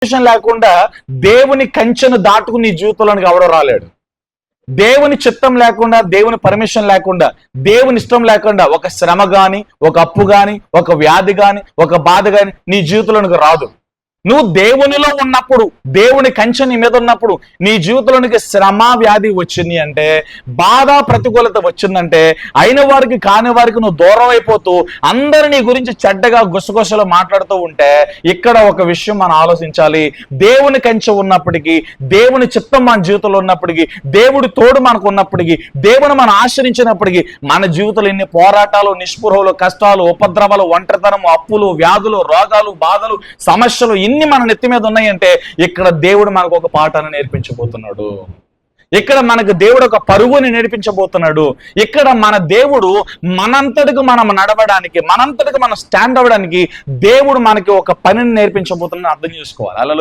లేకుండా దేవుని కంచెను దాటుకుని నీ జీవితంలోనికి ఎవడో రాలేడు. దేవుని చిత్తం లేకుండా, దేవుని పర్మిషన్ లేకుండా, దేవుని ఇష్టం లేకుండా ఒక శ్రమ గాని, ఒక అప్పు గాని, ఒక వ్యాధి గాని, ఒక బాధ గాని నీ జీవితంలోనికి రాదు. నువ్వు దేవునిలో ఉన్నప్పుడు, దేవుని కంచె నీ మీద ఉన్నప్పుడు నీ జీవితంలోనికి శ్రమ వ్యాధి వచ్చింది అంటే, బాధ ప్రతికూలత వచ్చిందంటే, అయిన వారికి కాని వారికి నువ్వు దూరం అయిపోతూ అందరు నీ గురించి చెడ్డగా గుసగుసలు మాట్లాడుతూ ఉంటే, ఇక్కడ ఒక విషయం మనం ఆలోచించాలి. దేవుని కంచె ఉన్నప్పటికీ, దేవుని చిత్తం మన జీవితంలో ఉన్నప్పటికీ, దేవుడి తోడు మనకు ఉన్నప్పటికీ, దేవుని మనం ఆశ్రయించినప్పటికీ మన జీవితంలో ఎన్ని పోరాటాలు, నిస్పృహలు, కష్టాలు, ఉపద్రవాలు, ఒంటరితనం, అప్పులు, వ్యాధులు, రోగాలు, బాధలు, సమస్యలు ఇన్ని మన నెత్తి మీద ఉన్నాయంటే ఇక్కడ దేవుడు మనకు ఒక పాఠాన్ని నేర్పించబోతున్నాడు. ఇక్కడ మనకు దేవుడు ఒక పరుగుని నేర్పించబోతున్నాడు. ఇక్కడ మన దేవుడు మనంతటికి మనం నడవడానికి, మనంతటికి మనం స్టాండ్ అవ్వడానికి దేవుడు మనకి ఒక పనిని నేర్పించబోతున్నాడు. అర్థం చేసుకోవాలి.